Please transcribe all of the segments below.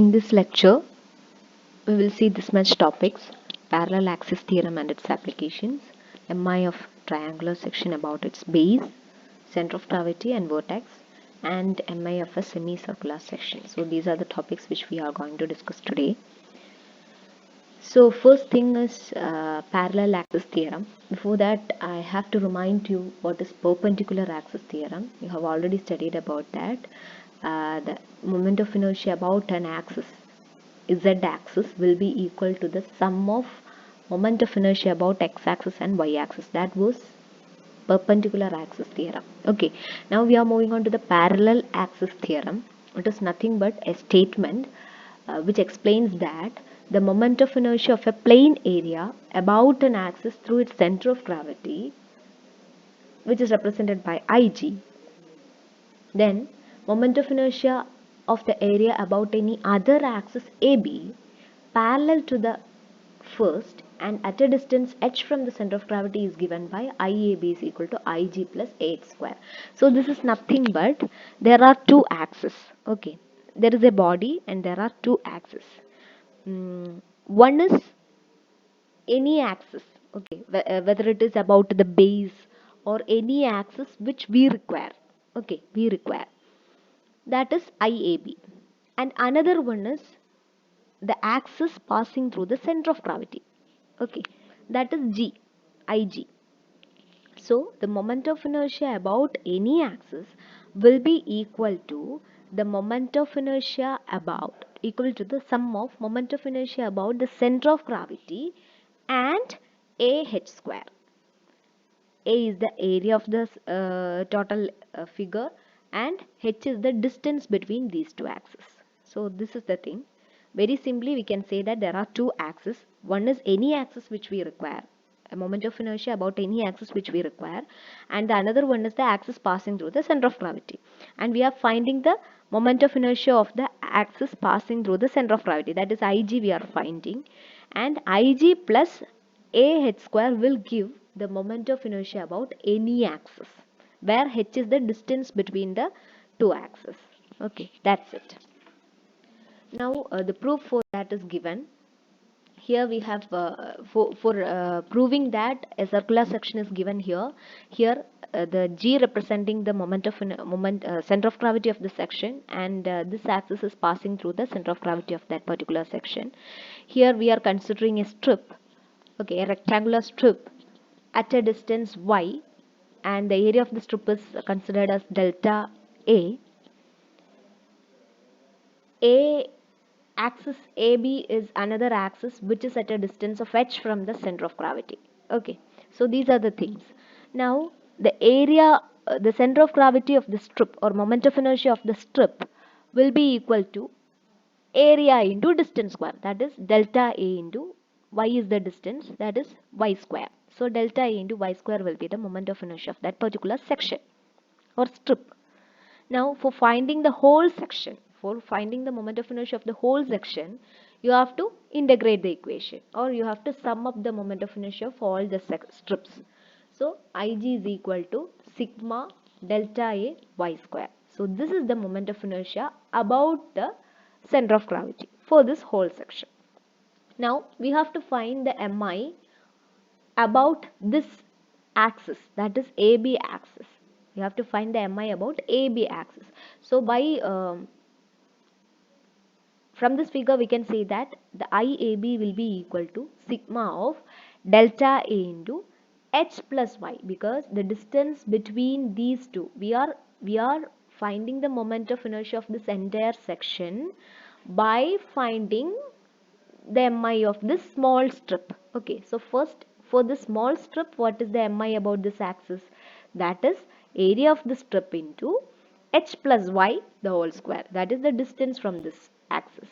In this lecture, we will see this much topics: parallel axis theorem and its applications, MI of triangular section about its base, center of gravity and vertex, and MI of a semicircular section. So these are the topics which we are going to discuss today. So first thing is parallel axis theorem. Before that, I have to remind you what is perpendicular axis theorem. You have already studied about that. The moment of inertia about an axis, z-axis, will be equal to the sum of moment of inertia about x-axis and y-axis. That was perpendicular axis theorem. Okay, now we are moving on to the parallel axis theorem. It is nothing but a statement which explains that the moment of inertia of a plane area about an axis through its center of gravity, which is represented by Ig, then moment of inertia of the area about any other axis AB parallel to the first and at a distance h from the center of gravity is given by IAB is equal to Ig plus h square. So this is nothing but there are two axes. Okay, there is a body and there are two axes. One is any axis, okay, whether it is about the base or any axis which we require. Okay, we require, that is IAB, and another one is the axis passing through the center of gravity. Okay, that is Ig. So the moment of inertia about any axis will be equal to the moment of inertia about, equal to the sum of moment of inertia about the center of gravity and AH square. A is the area of the total figure and H is the distance between these two axes. So this is the thing. Very simply we can say that there are two axes. One is any axis which we require, a moment of inertia about any axis which we require, and the another one is the axis passing through the center of gravity, and we are finding the moment of inertia of the axis passing through the center of gravity, that is Ig we are finding, and Ig plus AH square will give the moment of inertia about any axis, where h is the distance between the two axes. Okay, that's it. Now the proof for that is given. Here we have for proving that a circular section is given here. Here the G representing the moment of center of gravity of the section, and this axis is passing through the center of gravity of that particular section. Here we are considering a strip, okay, a rectangular strip at a distance y, and the area of the strip is considered as delta A. A axis AB is another axis which is at a distance of h from the center of gravity. Okay, so these are the things. Now the area, the center of gravity of the strip or moment of inertia of the strip will be equal to area into distance square, that is delta A into y is the distance, that is y square. So delta A into y square will be the moment of inertia of that particular section or strip. Now for finding the whole section, for finding the moment of inertia of the whole section, you have to integrate the equation, or you have to sum up the moment of inertia of all the strips. So Ig is equal to sigma delta A y square. So this is the moment of inertia about the center of gravity for this whole section. Now we have to find the Mi about this axis, that is AB axis. We have to find the Mi about AB axis. So by from this figure we can say that the IAB will be equal to sigma of delta A into h plus y, because the distance between these two, we are finding the moment of inertia of this entire section by finding the Mi of this small strip. Okay, so first for the small strip, what is the Mi about this axis? That is area of the strip into h plus y the whole square, that is the distance from this axis.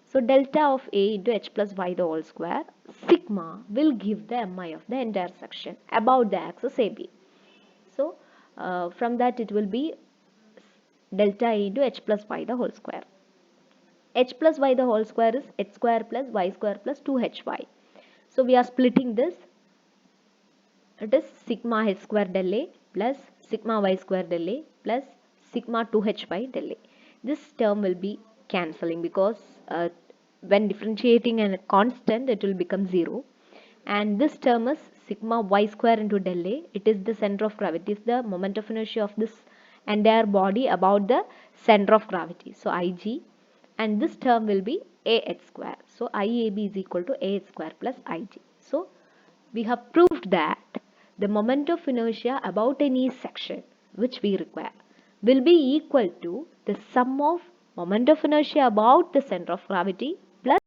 So delta of A into h plus y the whole square, sigma will give the Mi of the entire section about the axis AB. So from that it will be delta A into h plus y the whole square. H plus y the whole square is h square plus y square plus 2hy. So we are splitting this. It is sigma h square del A plus sigma y square del A plus sigma 2hy del A. This term will be cancelling, because when differentiating a constant it will become 0, and this term is sigma y square into del A. It is the center of gravity, is the moment of inertia of this entire body about the center of gravity, so Ig, and this term will be AH square, so IAB is equal to AH square plus Ig. So we have proved that the moment of inertia about any section which we require will be equal to the sum of moment of inertia about the center of gravity plus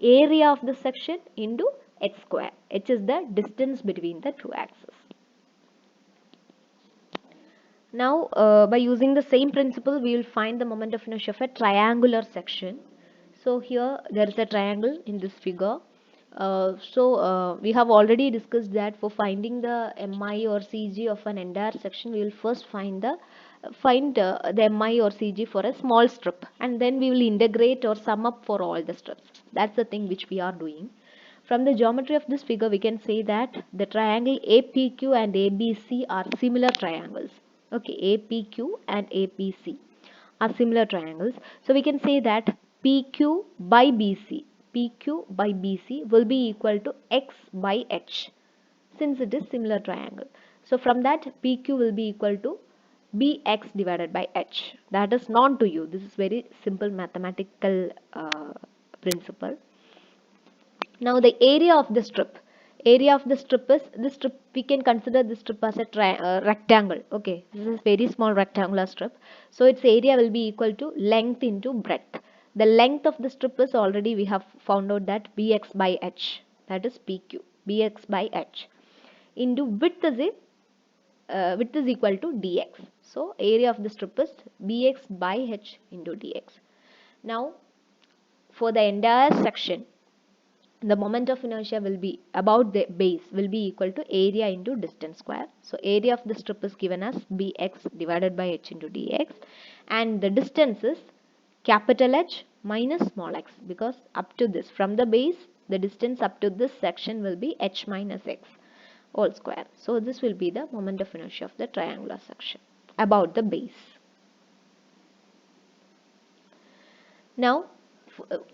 area of the section into h square. H is the distance between the two axes. Now, by using the same principle, we will find the moment of inertia of a triangular section. So here there is a triangle in this figure. We have already discussed that for finding the MI or CG of an entire section, we will first find the MI or CG for a small strip, and then we will integrate or sum up for all the strips. That's the thing which we are doing. From the geometry of this figure, we can say that the triangle APQ and ABC are similar triangles. Okay, APQ and APC are similar triangles. So we can say that PQ by BC will be equal to X by H, since it is similar triangle. So from that, PQ will be equal to BX divided by H. That is known to you. This is very simple mathematical principle. Now the area of the strip. Area of the strip is, this strip, we can consider this strip as a rectangle. Okay, this is very small rectangular strip. So its area will be equal to length into breadth. The length of the strip is already, we have found out that Bx by H, that is PQ, Bx by H, into width is equal to dx. So area of the strip is Bx by H into dx. Now for the entire section, the moment of inertia will be about the base will be equal to area into distance square. So area of the strip is given as Bx divided by H into dx, and the distance is capital H minus small x, because up to this, from the base, the distance up to this section will be H minus x whole square. So this will be the moment of inertia of the triangular section about the base. Now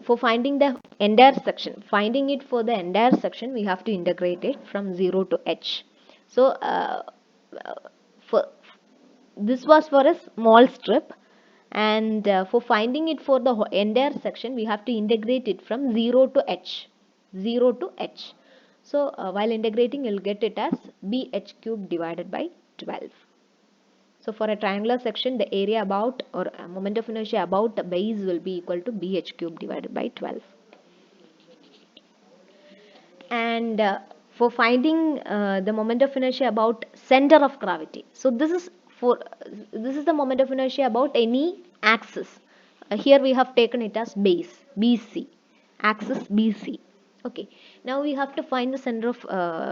for finding the entire section, we have to integrate it from 0 to h. So for this was for a small strip, and for finding it for the entire section, we have to integrate it from 0 to h. So while integrating, you'll get it as bh cube divided by 12. So for a triangular section, the area about, or moment of inertia about the base will be equal to bh cube divided by 12. And for finding the moment of inertia about center of gravity, so this is the moment of inertia about any axis. Here we have taken it as base, BC, axis BC. Okay, now we have to find the center of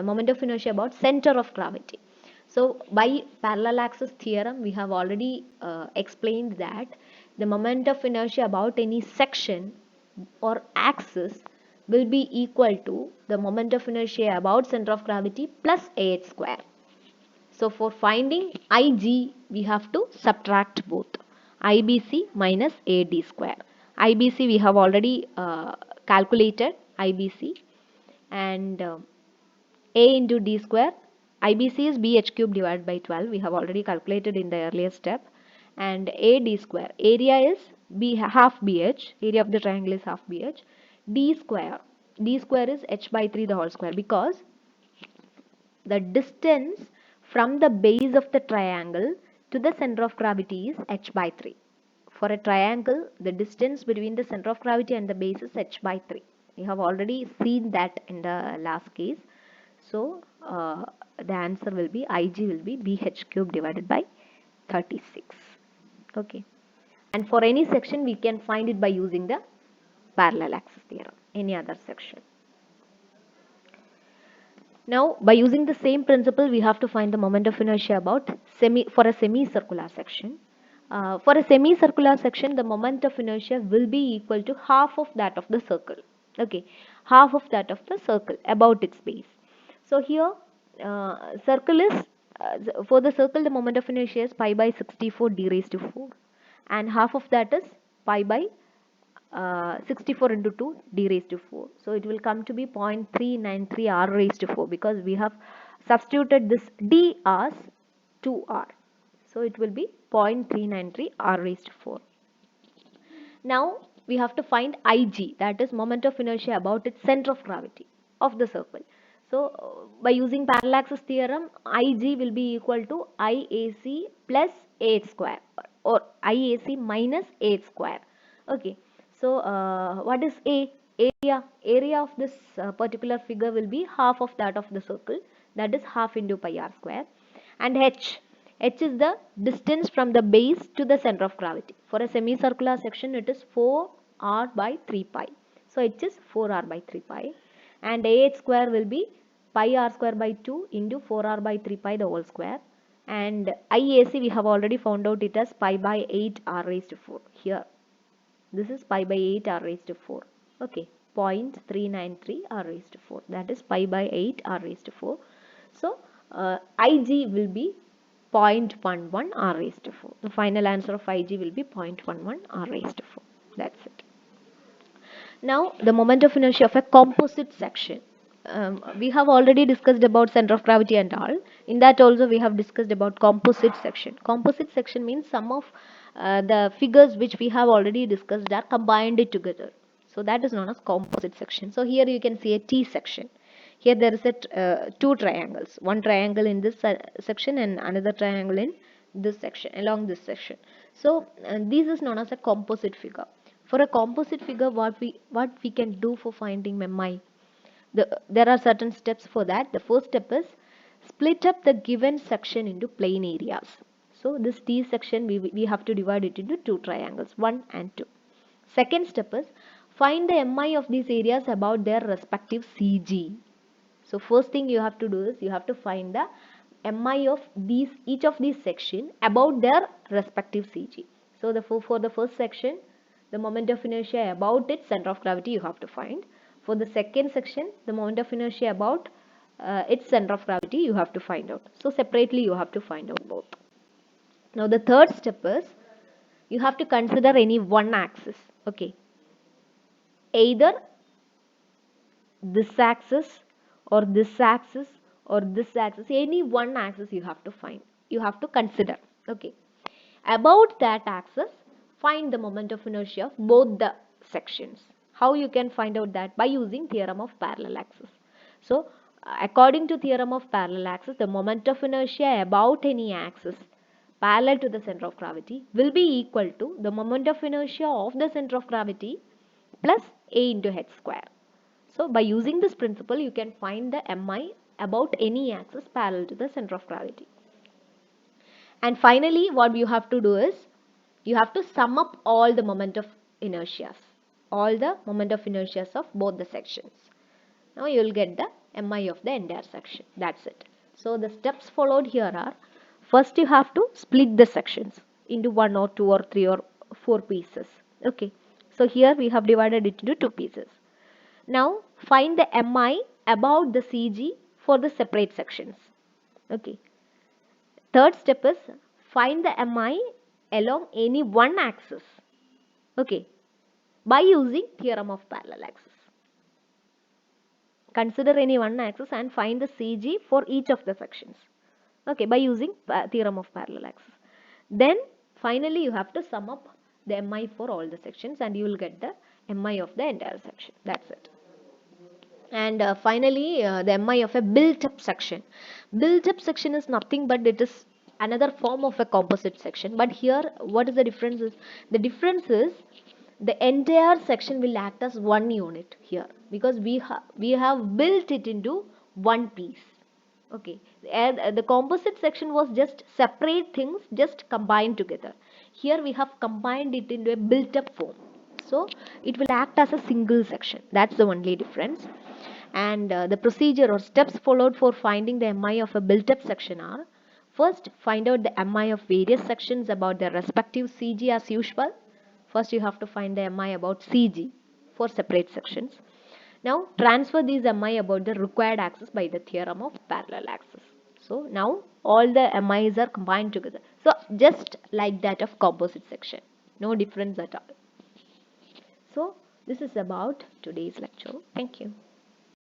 moment of inertia about center of gravity. So by parallel axis theorem, we have already explained that the moment of inertia about any section or axis will be equal to the moment of inertia about center of gravity plus AH square. So for finding Ig, we have to subtract both IBC minus AD square. IBC we have already calculated IBC, and A into D square. IBC is BH cube divided by 12. We have already calculated in the earlier step. And AD square. Area is half BH. Area of the triangle is half BH. D square. D square is H by 3 the whole square, because the distance from the base of the triangle to the center of gravity is H by 3. For a triangle, the distance between the center of gravity and the base is H by 3. We have already seen that in the last case. So the answer will be Ig will be BH cube divided by 36. Okay. And for any section, we can find it by using the parallel axis theorem, any other section. Now, by using the same principle, we have to find the moment of inertia about for a semicircular section. For a semicircular section, the moment of inertia will be equal to half of that of the circle. Okay, half of that of the circle about its base. So here, circle is for the circle, the moment of inertia is pi by 64 d raised to 4, and half of that is pi by 64 into 2 d raised to 4. So it will come to be 0.393 r raised to 4 because we have substituted this d as 2r. So it will be 0.393 r raised to 4. Now we have to find Ig, that is moment of inertia about its center of gravity of the circle. So by using parallaxes theorem, Ig will be equal to IAC plus A square or IAC minus A square. Okay, so what is A? Area of this particular figure will be half of that of the circle, that is half into pi r square. And h is the distance from the base to the center of gravity. For a semicircular section it is 4r by 3 pi. So h is 4r by 3 pi, and ah square will be pi r square by 2 into 4r by 3 pi the whole square, and IAC we have already found out it as pi by 8 r raised to 4. Here this is pi by 8 r raised to 4. Okay, 0.393 r raised to 4, that is pi by 8 r raised to 4. So Ig will be 0.11 r raised to 4. The final answer of Ig will be 0.11 r raised to 4. That's it. Now the moment of inertia of a composite section. We have already discussed about center of gravity and all. In that also we have discussed about composite section. Composite section means some of the figures which we have already discussed are combined together. So that is known as composite section. So here you can see a T section. Here there is a two triangles. One triangle in this section and another triangle in this section, along this section. So this is known as a composite figure. For a composite figure, what we can do for finding MI? There are certain steps for that. The first step is split up the given section into plane areas. So this T section we have to divide it into two triangles, 1 and 2. Second step is find the MI of these areas about their respective CG. So first thing you have to do is you have to find the MI of each of these section about their respective CG. So for the first section, the moment of inertia about its center of gravity you have to find. For the second section, the moment of inertia about its center of gravity you have to find out. So separately you have to find out both. Now the third step is you have to consider any one axis. Okay, either this axis or this axis or this axis, any one axis you have to find, you have to consider. Okay, about that axis find the moment of inertia of both the sections. How you can find out that? By using theorem of parallel axis. So according to theorem of parallel axis, the moment of inertia about any axis parallel to the center of gravity will be equal to the moment of inertia of the center of gravity plus a into h square. So by using this principle, you can find the MI about any axis parallel to the center of gravity. And finally, what you have to do is, you have to sum up all the moment of inertias, of both the sections. Now you will get the MI of the entire section. That's it. So the steps followed here are, first you have to split the sections into 1 or 2 or 3 or 4 pieces. Okay. So here we have divided it into 2 pieces. Now find the MI about the CG for the separate sections. Okay. Third step is find the MI along any one axis. Okay. By using theorem of parallel axis. Consider any one axis and find the CG for each of the sections. Okay, by using theorem of parallel axis. Then finally you have to sum up the MI for all the sections and you will get the MI of the entire section. That's it. And finally the MI of a built-up section. Built-up section is nothing but it is another form of a composite section. But here what is the difference is? The difference is the entire section will act as one unit here because we have built it into one piece. Okay, and the composite section was just separate things just combined together. Here we have combined it into a built-up form. So it will act as a single section. That's the only difference. And the procedure or steps followed for finding the MI of a built-up section are: first, find out the MI of various sections about their respective CG as usual. First you have to find the MI about CG for separate sections. Now transfer these MI about the required axis by the theorem of parallel axis. So now all the MIs are combined together. So just like that of composite section. No difference at all. So this is about today's lecture. Thank you.